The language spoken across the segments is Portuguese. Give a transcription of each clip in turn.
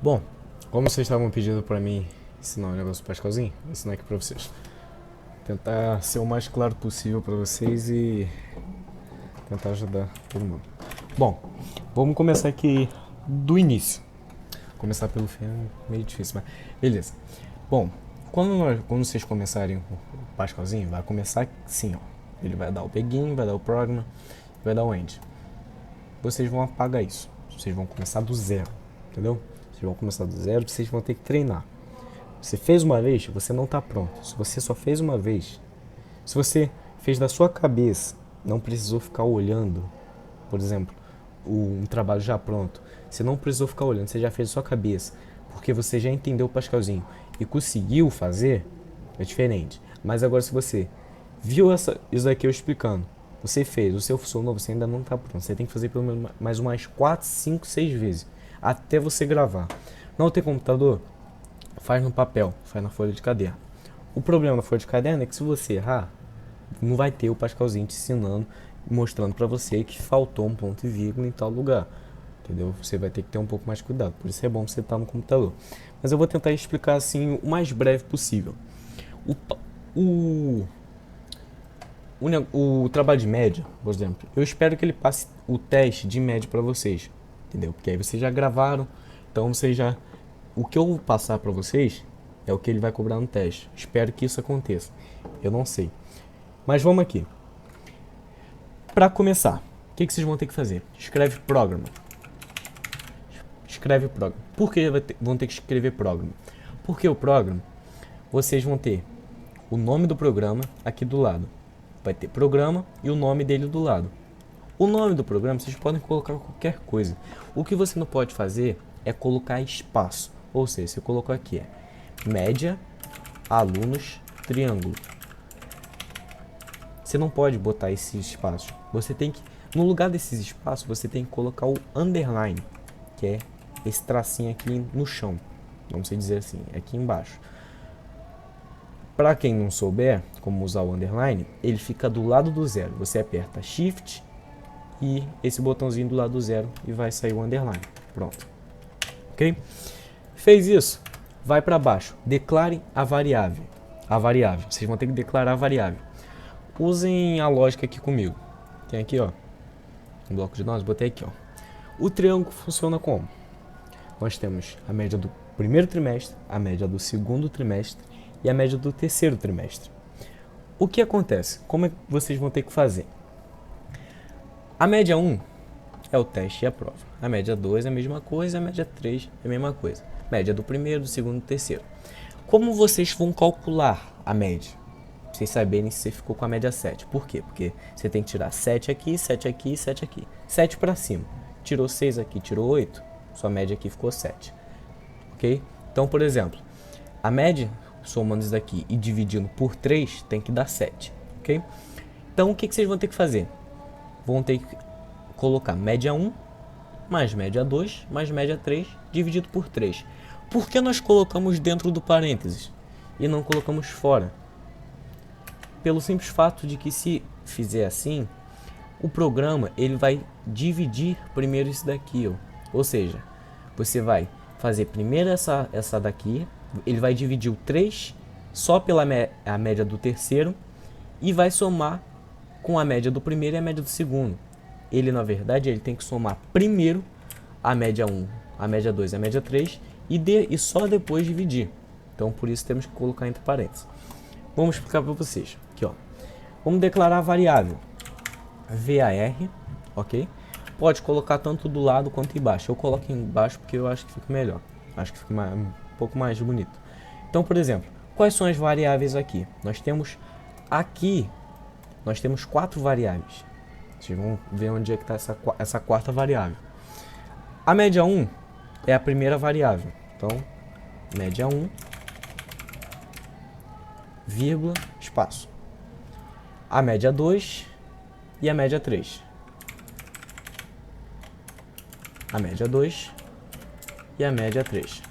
Bom, como vocês estavam pedindo pra mim ensinar um negócio Pascalzinho, vou ensinar aqui pra vocês. Tentar ser o mais claro possível pra vocês e tentar ajudar todo mundo. Bom, vamos começar aqui do início. Começar pelo fim é meio difícil, mas beleza. Bom, quando vocês começarem o Pascalzinho, vai começar assim, ó. Ele vai dar o begin, vai dar o program, vai dar o end. Vocês vão apagar isso. Vocês vão começar do zero, entendeu? Vocês vão começar do zero, vocês vão ter que treinar. Você fez uma vez, você não está pronto. Se você só fez uma vez, se você fez da sua cabeça, não precisou ficar olhando, por exemplo, um trabalho já pronto, você não precisou ficar olhando, você já fez da sua cabeça, porque você já entendeu o Pascalzinho e conseguiu fazer, é diferente. Mas agora se você viu isso aqui eu explicando, você fez, o seu funcionou, você ainda não está pronto. Você tem que fazer pelo menos mais umas 4, 5, 6 vezes, até você gravar. Não tem computador? Faz no papel, faz na folha de caderno. O problema da folha de caderno é que se você errar, não vai ter o Pascalzinho te ensinando, mostrando pra você que faltou um ponto e vírgula em tal lugar. Entendeu? Você vai ter que ter um pouco mais de cuidado. Por isso é bom você estar no computador. Mas eu vou tentar explicar assim o mais breve possível. O, o, o trabalho de média, por exemplo, eu espero que ele passe o teste de média pra vocês. Entendeu? Porque aí vocês já gravaram, então vocês já... O que eu vou passar pra vocês é o que ele vai cobrar no teste. Espero que isso aconteça. Eu não sei. Mas vamos aqui. Para começar, o que vocês vão ter que fazer? Escreve programa. Escreve programa. Por que vão ter que escrever programa? Porque o programa, vocês vão ter o nome do programa aqui do lado. Vai ter programa e o nome dele do lado. O nome do programa vocês podem colocar qualquer coisa. O que você não pode fazer é colocar espaço. Ou seja, você colocou aqui média, alunos, triângulo. Você não pode botar esse espaço. Você tem que, no lugar desses espaços, você tem que colocar o underline, que é esse tracinho aqui no chão. Vamos dizer assim, aqui embaixo. Para quem não souber como usar o underline, ele fica do lado do zero. Você aperta Shift e esse botãozinho do lado do zero e vai sair o underline. Pronto. Ok? Fez isso, vai para baixo. Declare a variável. A variável. Vocês vão ter que declarar a variável. Usem a lógica aqui comigo. Tem aqui, ó, um bloco de nós, botei aqui, ó. O triângulo funciona como? Nós temos a média do primeiro trimestre, a média do segundo trimestre e a média do terceiro trimestre. O que acontece? Como é que vocês vão ter que fazer? A média 1 é o teste e a prova. A média 2 é a mesma coisa, a média 3 é a mesma coisa. Média do primeiro, do segundo e do terceiro. Como vocês vão calcular a média? Pra vocês saberem se você ficou com a média 7. Por quê? Porque você tem que tirar 7 aqui, 7 aqui e 7 aqui. 7 para cima. Tirou 6 aqui, tirou 8. Sua média aqui ficou 7. Ok? Então, por exemplo, a média, somando isso daqui e dividindo por 3, tem que dar 7. Ok? Então, o que vocês vão ter que fazer? Vão ter que colocar média 1 mais média 2 mais média 3 dividido por 3. Por que nós colocamos dentro do parênteses e não colocamos fora? Pelo simples fato de que se fizer assim, o programa ele vai dividir primeiro isso daqui, ó. Ou seja, você vai fazer primeiro essa daqui, ele vai dividir o 3 só pela a média do terceiro e vai somar com a média do primeiro e a média do segundo. Ele, na verdade, ele tem que somar primeiro a média 1, a média 2 e a média 3 e só depois dividir. Então, por isso temos que colocar entre parênteses. Vamos explicar para vocês. Aqui, ó. Vamos declarar a variável var, ok? Pode colocar tanto do lado quanto embaixo. Eu coloco embaixo porque eu acho que fica melhor. Acho que fica um pouco mais bonito. Então, por exemplo, quais são as variáveis aqui? Nós temos 4 variáveis. Vocês vão ver onde é que está essa quarta variável. A média 1 é a primeira variável. Então, média 1, vírgula, espaço. A média 2 e a média 3. A média 2 e a média 3.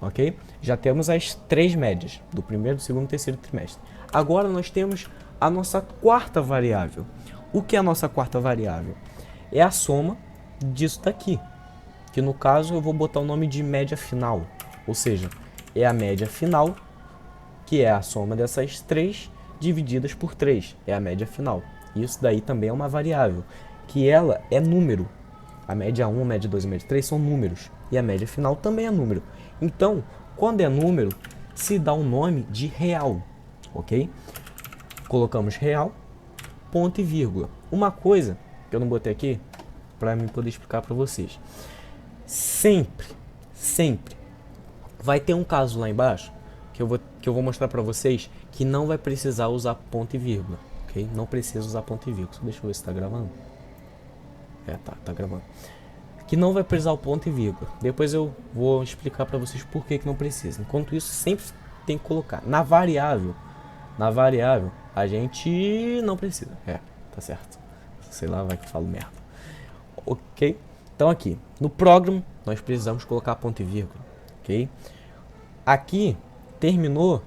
Ok? Já temos as 3 médias do primeiro, do segundo e terceiro trimestre. Agora nós temos a nossa quarta variável. O que é a nossa quarta variável? É a soma disso daqui. que no caso eu vou botar o nome de média final, ou seja, é a média final, que é a soma dessas 3 divididas por 3, é a média final. Isso daí também é uma variável, que ela é número. A média 1, a média 2 e a média 3 são números, e a média final também é número. Então, quando é número, se dá o nome de real, ok? Colocamos real, ponto e vírgula. Uma coisa que eu não botei aqui, para mim poder explicar para vocês. Sempre vai ter um caso lá embaixo que eu vou mostrar para vocês que não vai precisar usar ponto e vírgula, ok? Não precisa usar ponto e vírgula. Deixa eu ver se está gravando. Tá gravando. Que não vai precisar o ponto e vírgula. Depois eu vou explicar para vocês por que não precisa. Enquanto isso, sempre tem que colocar. Na variável, a gente não precisa. Tá certo. Sei lá, vai que eu falo merda. Ok? Então aqui, no program, nós precisamos colocar ponto e vírgula. Ok? Aqui, terminou,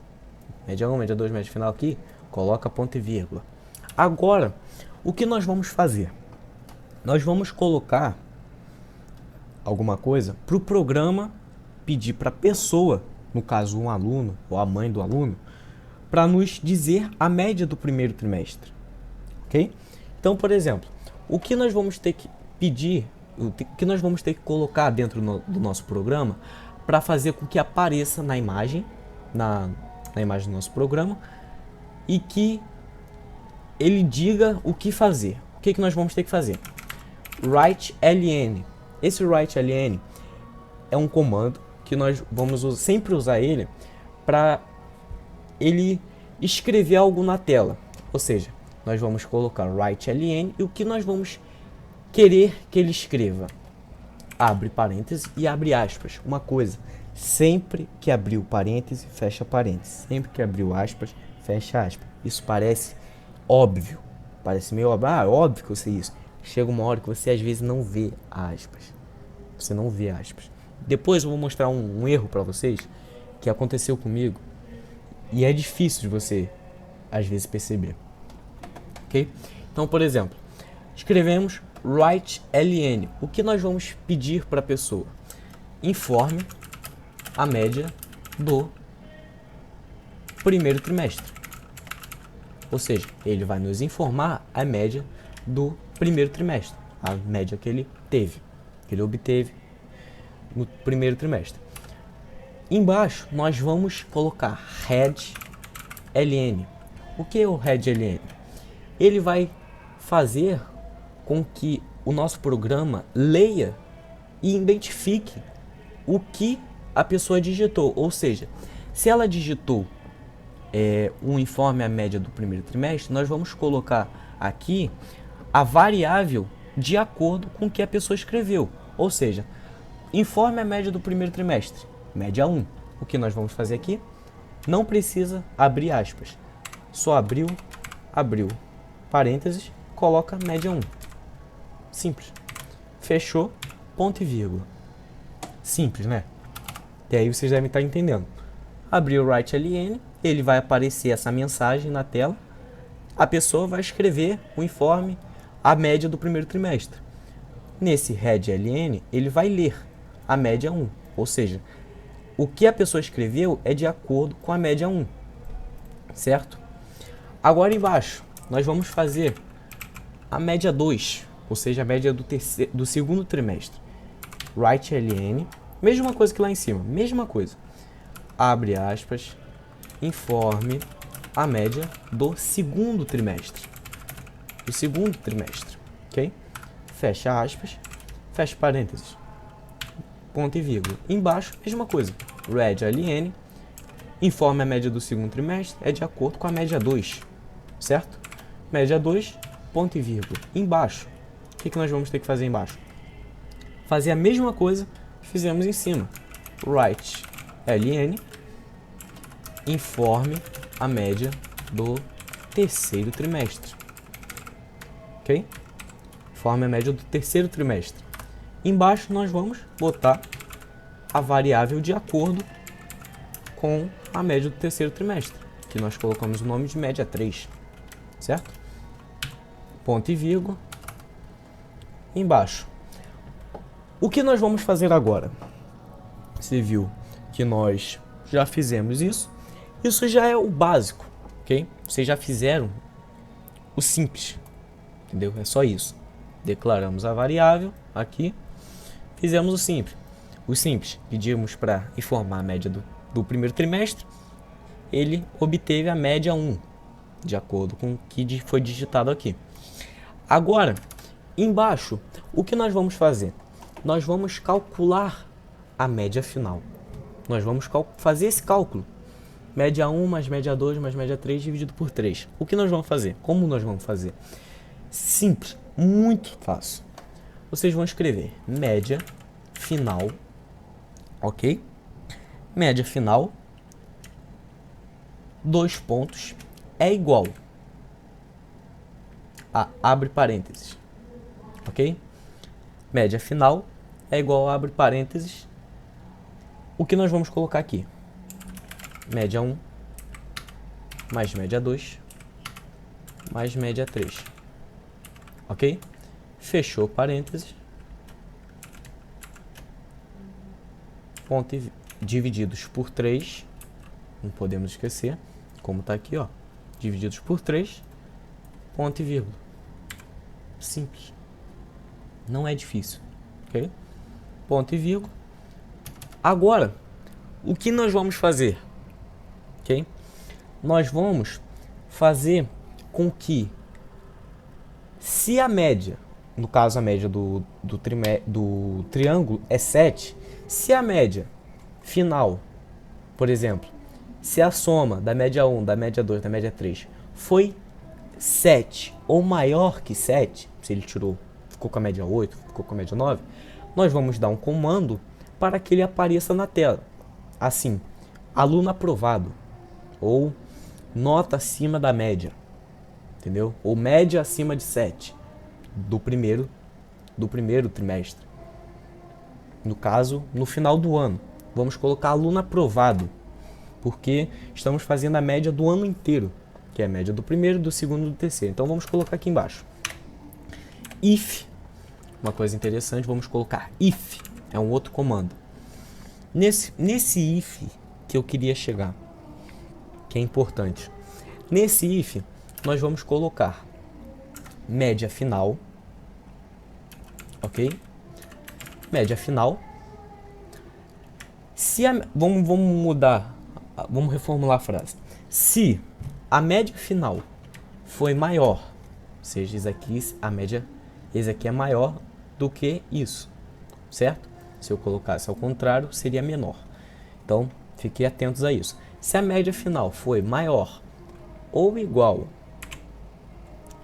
média 1, média 2, média final aqui, coloca ponto e vírgula. Agora, o que nós vamos fazer? Nós vamos colocar alguma coisa para o programa pedir para a pessoa, no caso um aluno ou a mãe do aluno, para nos dizer a média do primeiro trimestre. Ok? Então, por exemplo, o que nós vamos ter que pedir, o que nós vamos ter que colocar dentro do nosso programa para fazer com que apareça na imagem, na imagem do nosso programa, e que ele diga o que fazer. O que nós vamos ter que fazer? WriteLN. Esse WriteLN é um comando que nós vamos sempre usar ele para ele escrever algo na tela. Ou seja, nós vamos colocar WriteLN e o que nós vamos querer que ele escreva. Abre parênteses e abre aspas. Uma coisa, sempre que abriu parênteses, fecha parênteses. Sempre que abriu aspas, fecha aspas. Isso parece óbvio. Parece meio óbvio. Óbvio que eu sei isso. Chega uma hora que você às vezes não vê aspas. Você não vê aspas. Depois eu vou mostrar um erro para vocês que aconteceu comigo. E é difícil de você às vezes perceber. Ok? Então, por exemplo, escrevemos WriteLN. O que nós vamos pedir para a pessoa? Informe a média do primeiro trimestre. Ou seja, ele vai nos informar a média do primeiro trimestre, a média que ele teve, que ele obteve no primeiro trimestre. Embaixo nós vamos colocar headLN. O que é o headLN? Ele vai fazer com que o nosso programa leia e identifique o que a pessoa digitou. Ou seja, se ela digitou um informe à média do primeiro trimestre, nós vamos colocar aqui a variável de acordo com o que a pessoa escreveu. Ou seja, informe a média do primeiro trimestre, média 1. O que nós vamos fazer aqui? Não precisa abrir aspas. Só abriu, parênteses, coloca média 1. Simples. Fechou, ponto e vírgula. Simples, né? E aí vocês devem estar entendendo. Abriu o WriteLN, ele vai aparecer essa mensagem na tela. A pessoa vai escrever o informe, a média do primeiro trimestre. Nesse headLN, ele vai ler a média 1. Ou seja, o que a pessoa escreveu é de acordo com a média 1. Certo? Agora embaixo, nós vamos fazer a média 2. Ou seja, a média do segundo trimestre. WriteLN, mesma coisa que lá em cima, mesma coisa. Abre aspas, informe a média do segundo trimestre. Do segundo trimestre, ok? Fecha aspas, fecha parênteses, ponto e vírgula. Embaixo, mesma coisa. WriteLN, informe a média do segundo trimestre, é de acordo com a média 2, certo? Média 2, ponto e vírgula. Embaixo, o que nós vamos ter que fazer embaixo? Fazer a mesma coisa que fizemos em cima. WriteLN, informe a média do terceiro trimestre. Ok? Informe a média do terceiro trimestre. Embaixo nós vamos botar a variável de acordo com a média do terceiro trimestre, que nós colocamos o nome de média 3, certo? Ponto e vírgula. Embaixo, O que nós vamos fazer agora? Você viu que nós já fizemos isso. Isso já é o básico, ok? Vocês já fizeram o simples, entendeu? É só isso. Declaramos a variável aqui, fizemos o simples. O simples, pedimos para informar a média do primeiro trimestre. Ele obteve a média 1, de acordo com o que foi digitado aqui. Agora, embaixo, o que nós vamos fazer? Nós vamos calcular a média final. Nós vamos fazer esse cálculo. Média 1 mais média 2 mais média 3 dividido por 3. O que nós vamos fazer? Como nós vamos fazer? Simples, muito fácil. Vocês vão escrever média final, ok? Média final, 2 pontos, é igual a, abre parênteses, ok? Média final é igual a, abre parênteses, o que nós vamos colocar aqui? Média 1 mais média 2 mais média 3, ok? Fechou parênteses, ponto e divididos por 3, não podemos esquecer, como está aqui, ó, divididos por 3, ponto e vírgula. Simples, não é difícil, ok? Ponto e vírgula. Agora, o que nós vamos fazer? Ok? Nós vamos fazer com que, se a média, no caso a média do triângulo é 7, se a média final, por exemplo, se a soma da média 1, da média 2, da média 3 foi 7 ou maior que 7, se ele ficou com a média 8, ficou com a média 9, nós vamos dar um comando para que ele apareça na tela. Assim, aluno aprovado, ou nota acima da média, entendeu? Ou média acima de 7 do primeiro trimestre. No caso, no final do ano, vamos colocar aluno aprovado, porque estamos fazendo a média do ano inteiro, que é a média do primeiro, do segundo e do terceiro. Então vamos colocar aqui embaixo. If, uma coisa interessante, vamos colocar if, é um outro comando. Nesse if que eu queria chegar, que é importante. Nesse if, nós vamos colocar média final, ok? Média final. Vamos mudar, vamos reformular a frase. Se a média final foi maior, ou seja, isso aqui é maior do que isso, certo? Se eu colocasse ao contrário, seria menor. Então, fiquem atentos a isso. Se a média final foi maior ou igual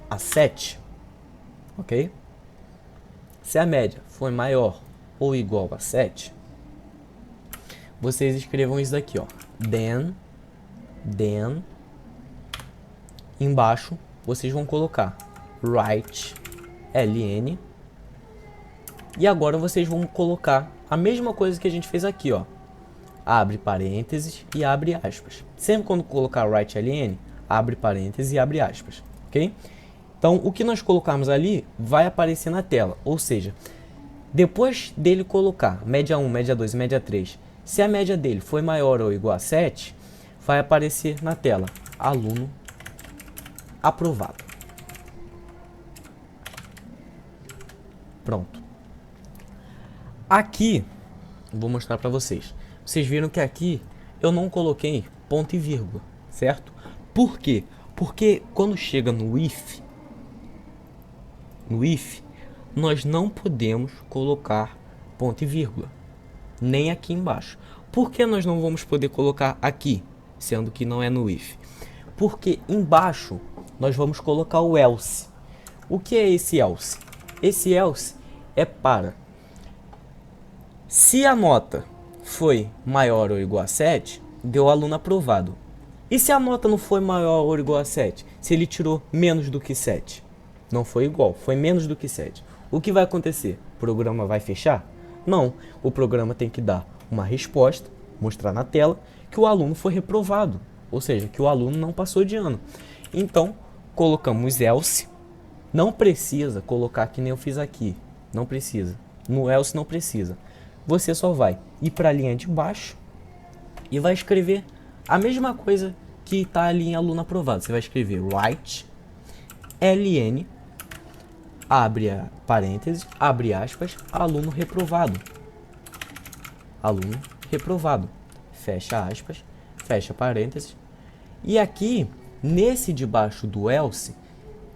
a 7, ok? Se a média foi maior ou igual a 7, vocês escrevam isso daqui, ó. Then, embaixo, vocês vão colocar write, ln, e agora vocês vão colocar a mesma coisa que a gente fez aqui, ó. Abre parênteses e abre aspas. Sempre quando colocar write ln, abre parênteses e abre aspas, ok? Então, o que nós colocarmos ali vai aparecer na tela, ou seja, depois dele colocar média 1, média 2 e média 3, se a média dele foi maior ou igual a 7, vai aparecer na tela, aluno aprovado. Pronto. Aqui, vou mostrar para vocês. Vocês viram que aqui eu não coloquei ponto e vírgula, certo? Por quê? Porque quando chega no if, nós não podemos colocar ponto e vírgula, nem aqui embaixo. Por que nós não vamos poder colocar aqui, sendo que não é no if? Porque embaixo nós vamos colocar o else. O que é esse else? Esse else é para, se a nota foi maior ou igual a 7, deu aluno aprovado. E se a nota não foi maior ou igual a 7? Se ele tirou menos do que 7? Não foi igual, foi menos do que 7. O que vai acontecer? O programa vai fechar? Não, o programa tem que dar uma resposta, mostrar na tela que o aluno foi reprovado, ou seja, que o aluno não passou de ano. Então, colocamos else, não precisa colocar que nem eu fiz aqui, não precisa. No else não precisa. Você só vai ir para a linha de baixo e vai escrever a mesma coisa que está ali em aluno aprovado. Você vai escrever write ln, abre parênteses, abre aspas, aluno reprovado. Aluno reprovado. Fecha aspas, fecha parênteses. E aqui, nesse de baixo do else,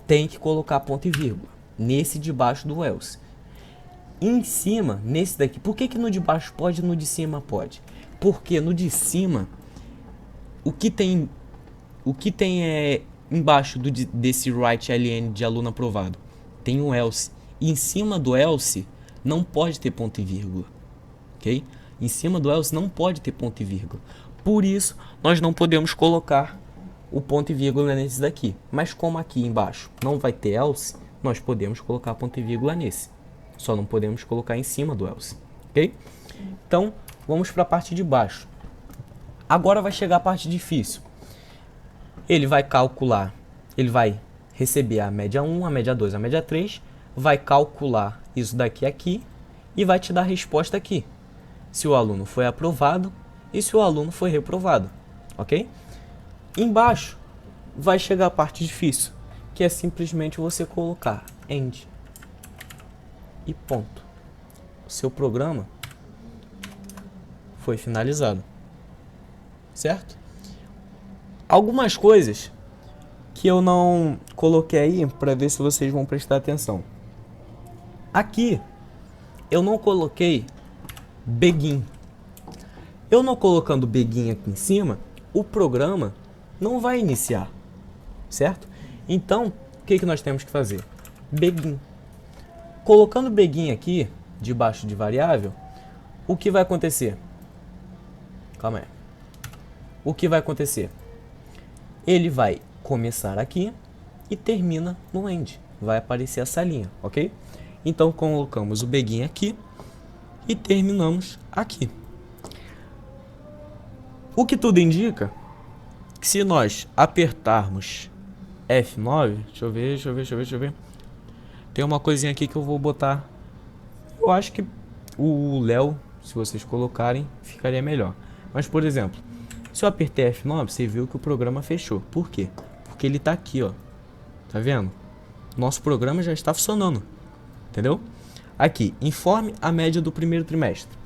tem que colocar ponto e vírgula. Nesse de baixo do else. Em cima, nesse daqui, por que no de baixo pode e no de cima pode? Porque no de cima, o que tem embaixo desse write ln de aluno aprovado? Tem um else. E em cima do else não pode ter ponto e vírgula. Ok? Em cima do else não pode ter ponto e vírgula. Por isso, nós não podemos colocar o ponto e vírgula nesse daqui. Mas como aqui embaixo não vai ter else, nós podemos colocar ponto e vírgula nesse. Só não podemos colocar em cima do else. Ok? Então, vamos para a parte de baixo. Agora vai chegar a parte difícil. Ele vai calcular, ele vai receber a média 1, a média 2, a média 3, vai calcular isso daqui aqui e vai te dar a resposta aqui. Se o aluno foi aprovado e se o aluno foi reprovado. Ok? Embaixo vai chegar a parte difícil, que é simplesmente você colocar end e ponto. O seu programa foi finalizado. Certo? Algumas coisas que eu não coloquei aí para ver se vocês vão prestar atenção. Aqui eu não coloquei begin. Eu não colocando begin aqui em cima, o programa não vai iniciar. Certo? Então, o que nós temos que fazer? Begin. Colocando begin aqui, debaixo de variável, o que vai acontecer? Calma aí. O que vai acontecer? Ele vai começar aqui e termina no end. Vai aparecer essa linha, ok? Então, colocamos o begin aqui e terminamos aqui. O que tudo indica que se nós apertarmos F9, deixa eu ver. Tem uma coisinha aqui que eu vou botar. Eu acho que o Léo, se vocês colocarem, ficaria melhor. Mas, por exemplo, se eu apertei F9, você viu que o programa fechou. Por quê? Porque ele está aqui, ó. Tá vendo? Nosso programa já está funcionando. Entendeu? Aqui, informe a média do primeiro trimestre.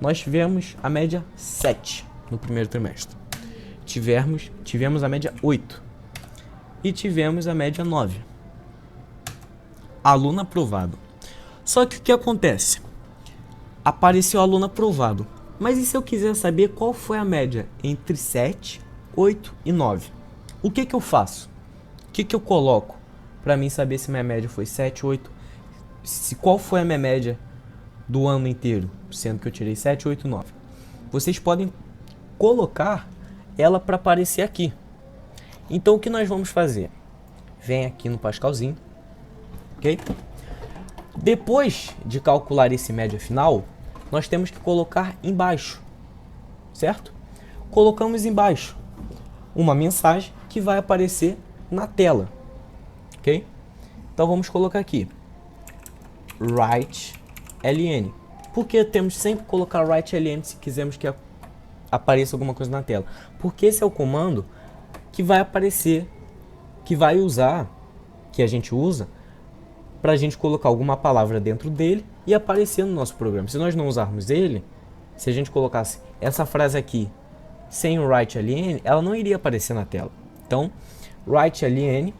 Nós tivemos a média 7 no primeiro trimestre. Tivemos a média 8. E tivemos a média 9. Aluno aprovado. Só que o que acontece? Apareceu aluno aprovado. Mas e se eu quiser saber qual foi a média entre 7, 8 e 9? O que eu faço? O que eu coloco para mim saber se minha média foi 7, 8? Qual foi a minha média do ano inteiro? Sendo que eu tirei 7, 8, 9. Vocês podem colocar ela para aparecer aqui. Então o que nós vamos fazer? Vem aqui no Pascalzinho. Ok? Depois de calcular esse média final, nós temos que colocar embaixo, certo? Colocamos embaixo uma mensagem que vai aparecer na tela, ok? Então vamos colocar aqui, write ln. Por que temos sempre que colocar write ln se quisermos que apareça alguma coisa na tela? Porque esse é o comando que vai aparecer, que a gente usa para a gente colocar alguma palavra dentro dele e aparecer no nosso programa. Se nós não usarmos ele, se a gente colocasse essa frase aqui sem o write ln, ela não iria aparecer na tela. Então, write ln,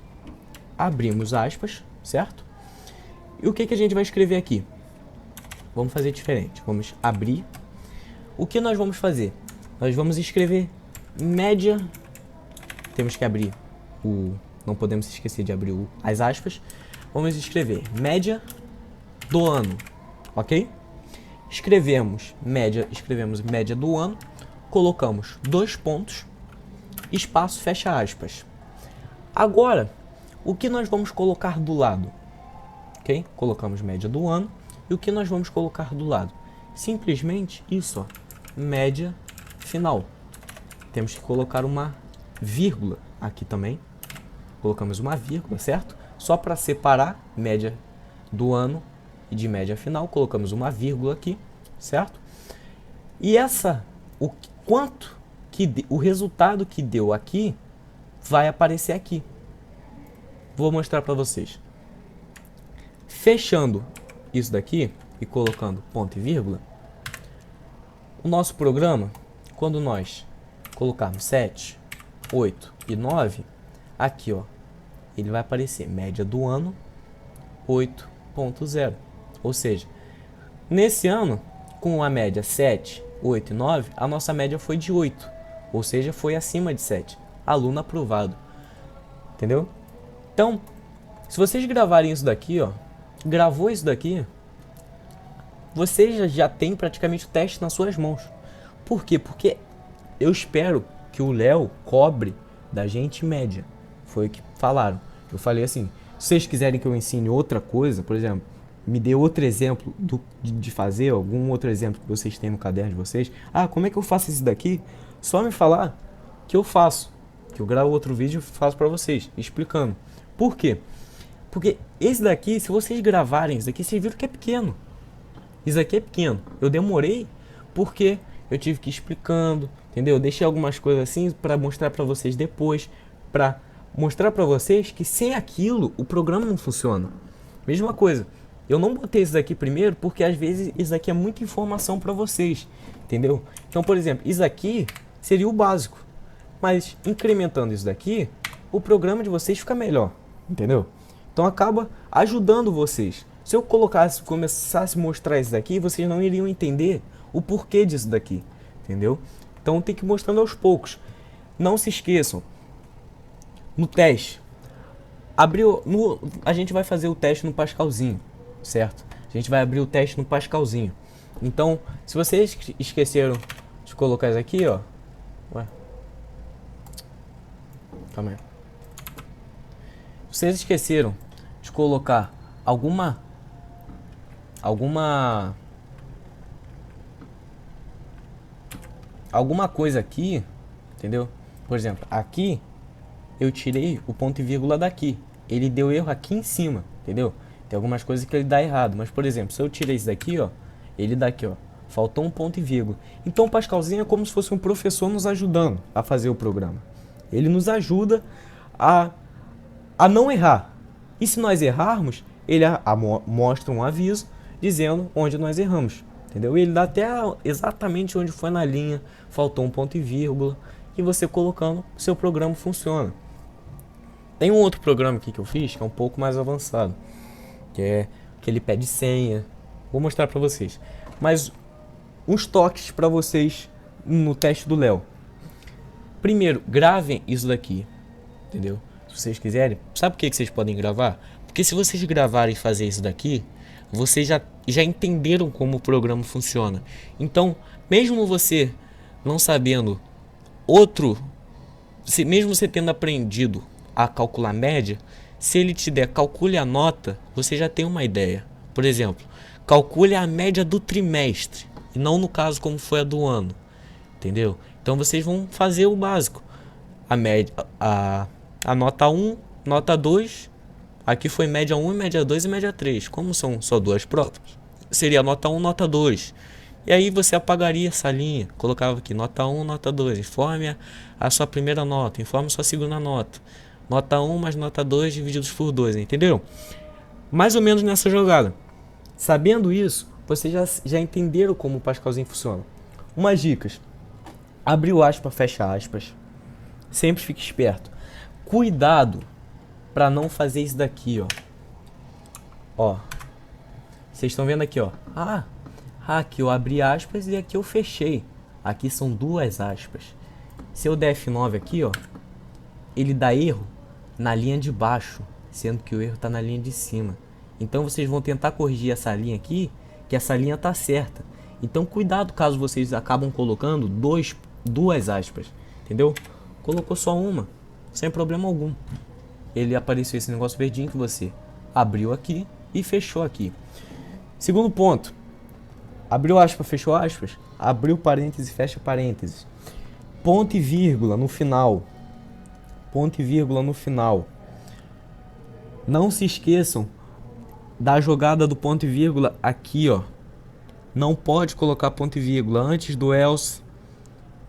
abrimos aspas, certo? E o que a gente vai escrever aqui? Vamos fazer diferente. Vamos abrir. O que nós vamos fazer? Nós vamos escrever média. Temos que abrir não podemos esquecer de abrir as aspas. Vamos escrever média do ano, ok? Escrevemos média do ano, colocamos 2 pontos, espaço, fecha aspas. Agora, o que nós vamos colocar do lado? Ok? Colocamos média do ano, e o que nós vamos colocar do lado? Simplesmente isso, ó, média final. Temos que colocar uma vírgula aqui também. Colocamos uma vírgula, certo? Só para separar média do ano e de média final, colocamos uma vírgula aqui, certo? E o resultado que deu aqui vai aparecer aqui. Vou mostrar para vocês. Fechando isso daqui e colocando ponto e vírgula, o nosso programa, quando nós colocarmos 7, 8 e 9, aqui ó, ele vai aparecer média do ano 8.0. Ou seja, nesse ano, com a média 7, 8 e 9, a nossa média foi de 8. Ou seja, foi acima de 7. Aluno aprovado. Entendeu? Então, se vocês gravarem isso daqui, ó, gravou isso daqui, você já tem praticamente o teste nas suas mãos. Por quê? Porque eu espero que o Léo cobre da gente média. Foi o que falaram. Eu falei assim, se vocês quiserem que eu ensine outra coisa, por exemplo, me dê outro exemplo de fazer, algum outro exemplo que vocês têm no caderno de vocês. Ah, como é que eu faço isso daqui? Só me falar que eu faço. Que eu gravo outro vídeo e faço pra vocês, explicando. Por quê? Porque esse daqui, se vocês gravarem isso daqui, vocês viram que é pequeno. Isso aqui é pequeno. Eu demorei porque eu tive que ir explicando, entendeu? Eu deixei algumas coisas assim para mostrar para vocês depois, para mostrar para vocês que sem aquilo o programa não funciona. Mesma coisa. Eu não botei isso daqui primeiro porque às vezes isso aqui é muita informação para vocês, entendeu? Então, por exemplo, isso aqui seria o básico. Mas incrementando isso daqui, o programa de vocês fica melhor, entendeu? Então acaba ajudando vocês. Se eu começasse a mostrar isso daqui, vocês não iriam entender o porquê disso daqui, entendeu? Então tem que ir mostrando aos poucos. Não se esqueçam, no teste, a gente vai fazer o teste no Pascalzinho, certo? A gente vai abrir o teste no Pascalzinho. Então, se vocês esqueceram de colocar isso aqui, ó. Ué. Calma aí. Se vocês esqueceram de colocar alguma coisa aqui, entendeu? Por exemplo, aqui eu tirei o ponto e vírgula daqui. Ele deu erro aqui em cima, entendeu? Tem algumas coisas que ele dá errado, mas por exemplo, se eu tirei isso daqui, ó, ele dá aqui, ó, faltou um ponto e vírgula. Então o Pascalzinho é como se fosse um professor nos ajudando a fazer o programa. Ele nos ajuda a não errar. E se nós errarmos, ele mostra um aviso dizendo onde nós erramos, entendeu? Ele dá até exatamente onde foi na linha, faltou um ponto e vírgula, e você colocando, seu programa funciona. Tem um outro programa aqui que eu fiz, que é um pouco mais avançado, que é que ele pede senha. Vou mostrar para vocês. Mas uns toques para vocês no teste do Léo. Primeiro, gravem isso daqui, entendeu? Se vocês quiserem, sabe por que vocês podem gravar? Porque se vocês gravarem e fazer isso daqui, vocês já entenderam como o programa funciona. Então, mesmo você não sabendo mesmo você tendo aprendido a calcular média, se ele te der calcule a nota, você já tem uma ideia. Por exemplo, calcule a média do trimestre, e não no caso como foi a do ano, entendeu? Então vocês vão fazer o básico. A média, a nota 1, nota 2, aqui foi média 1, média 2 e média 3. Como são só duas provas, seria nota 1, nota 2. E aí você apagaria essa linha, colocava aqui nota 1, nota 2, informe a sua primeira nota, informe a sua segunda nota. Nota 1 mais nota 2 divididos por 2, entendeu? Mais ou menos nessa jogada. Sabendo isso, vocês já entenderam como o Pascalzinho funciona. Umas dicas. Abriu aspas, fecha aspas. Sempre fique esperto. Cuidado para não fazer isso daqui, ó. Ó. Vocês estão vendo aqui, ó. Aqui eu abri aspas e aqui eu fechei. Aqui são duas aspas. Se eu der F9 aqui, ó, ele dá erro na linha de baixo, sendo que o erro está na linha de cima. Então vocês vão tentar corrigir essa linha aqui, que essa linha está certa. Então cuidado caso vocês acabam colocando duas aspas, entendeu? Colocou só uma, sem problema algum. Ele apareceu esse negócio verdinho que você abriu aqui e fechou aqui. Segundo ponto. Abriu aspas, fechou aspas. Abriu parênteses, fecha parênteses. Ponto e vírgula no final. Ponto e vírgula no final. Não se esqueçam da jogada do ponto e vírgula aqui, ó. Não pode colocar ponto e vírgula antes do else,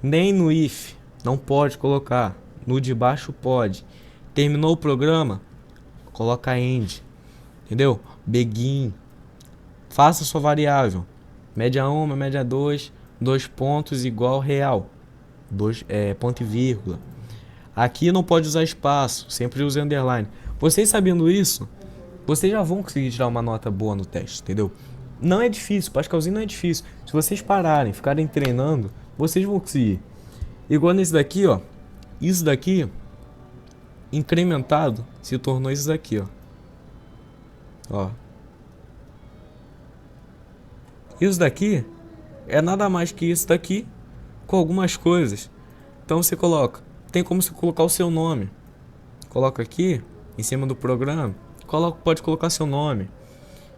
nem no if. Não pode colocar. No de baixo pode. Terminou o programa, coloca end. Entendeu? Begin. Faça sua variável. Média 1, média 2, 2 pontos igual real. Ponto e vírgula. Aqui não pode usar espaço, sempre use underline. Vocês sabendo isso, vocês já vão conseguir tirar uma nota boa no teste, entendeu? Não é difícil, Pascalzinho não é difícil. Se vocês pararem, ficarem treinando, vocês vão conseguir. Igual nesse daqui, ó. Isso daqui, incrementado, se tornou isso daqui, ó. Ó. Isso daqui é nada mais que isso daqui com algumas coisas. Então você coloca, tem como você colocar o seu nome. Coloca aqui em cima do programa, pode colocar seu nome.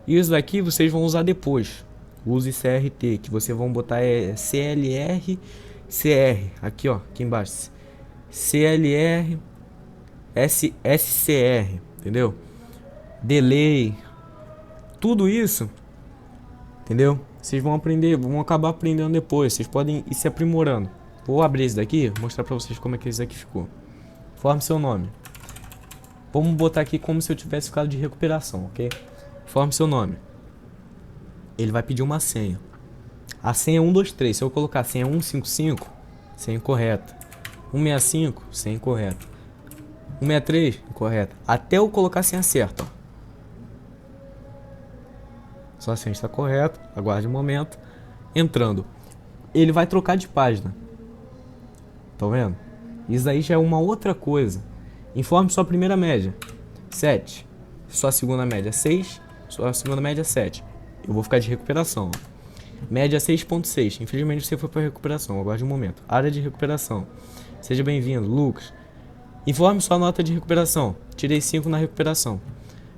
E isso daqui vocês vão usar depois. Use CRT, que vocês vão botar CLR, CR, aqui ó, aqui embaixo. CLR, SCR, entendeu? Delay, tudo isso, entendeu? Vocês vão aprender, vão acabar aprendendo depois. Vocês podem ir se aprimorando. Vou abrir esse daqui, mostrar pra vocês como é que esse daqui ficou. Forme seu nome. Vamos botar aqui como se eu tivesse ficado de recuperação, ok? Forme seu nome. Ele vai pedir uma senha. A senha é 123. Se eu colocar a senha 155, senha incorreta. 165, senha incorreta. 163, incorreta. Até eu colocar a senha certa, ó. Sua senha está correta, aguarde um momento. Entrando, ele vai trocar de página. Tá vendo? Isso aí já é uma outra coisa. Informe sua primeira média, 7. Sua segunda média, 6. Sua segunda média, 7. Eu vou ficar de recuperação, ó. Média 6.6. Infelizmente você foi para recuperação, aguarde um momento. Área de recuperação. Seja bem-vindo, Lucas. Informe sua nota de recuperação. Tirei 5 na recuperação.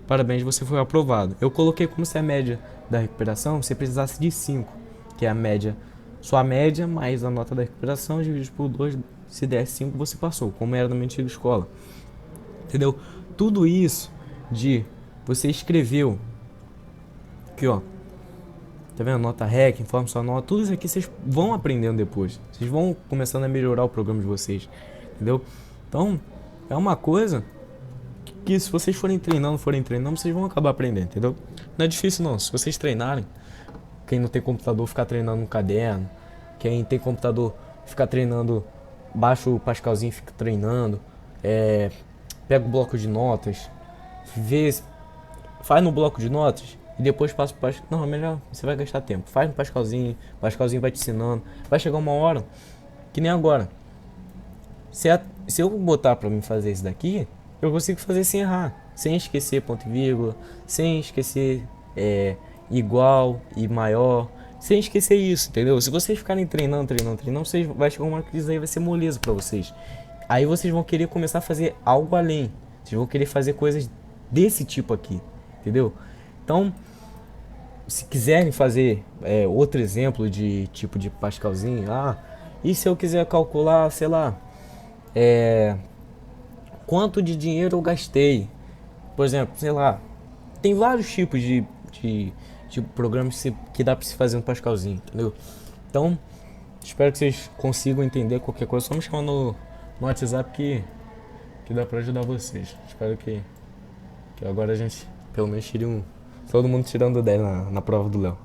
Parabéns, você foi aprovado. Eu coloquei como se a média da recuperação você precisasse de 5, que é a média, sua média mais a nota da recuperação dividido por 2, se der 5 você passou, como era na minha antiga escola. Entendeu? Tudo isso de você escreveu aqui, ó. Tá vendo? Nota REC, informe sua nota, tudo isso aqui vocês vão aprendendo depois. Vocês vão começando a melhorar o programa de vocês. Entendeu? Então, é uma coisa que se vocês forem treinando, vocês vão acabar aprendendo, entendeu? Não é difícil não, se vocês treinarem. Quem não tem computador, ficar treinando no caderno. Quem tem computador, ficar treinando, baixa o Pascalzinho e fica treinando. Pega o bloco de notas, faz no bloco de notas e depois passa pro Pascal. Não, é melhor, você vai gastar tempo. Faz no Pascalzinho, o Pascalzinho vai te ensinando. Vai chegar uma hora, que nem agora. Se eu botar pra mim fazer isso daqui, eu consigo fazer sem errar, sem esquecer ponto e vírgula, sem esquecer igual e maior, sem esquecer isso, entendeu? Se vocês ficarem treinando, vocês vai chegar uma hora que isso aí vai ser moleza pra vocês. Aí vocês vão querer começar a fazer algo além. Vocês vão querer fazer coisas desse tipo aqui, entendeu? Então, se quiserem fazer outro exemplo de tipo de Pascalzinho, e se eu quiser calcular, sei lá, quanto de dinheiro eu gastei, por exemplo, sei lá, tem vários tipos de programas que dá pra se fazer no Pascalzinho, entendeu? Então, espero que vocês consigam entender qualquer coisa, só me chamar no WhatsApp que dá pra ajudar vocês. Espero que agora a gente pelo menos tire todo mundo tirando 10 na prova do Léo.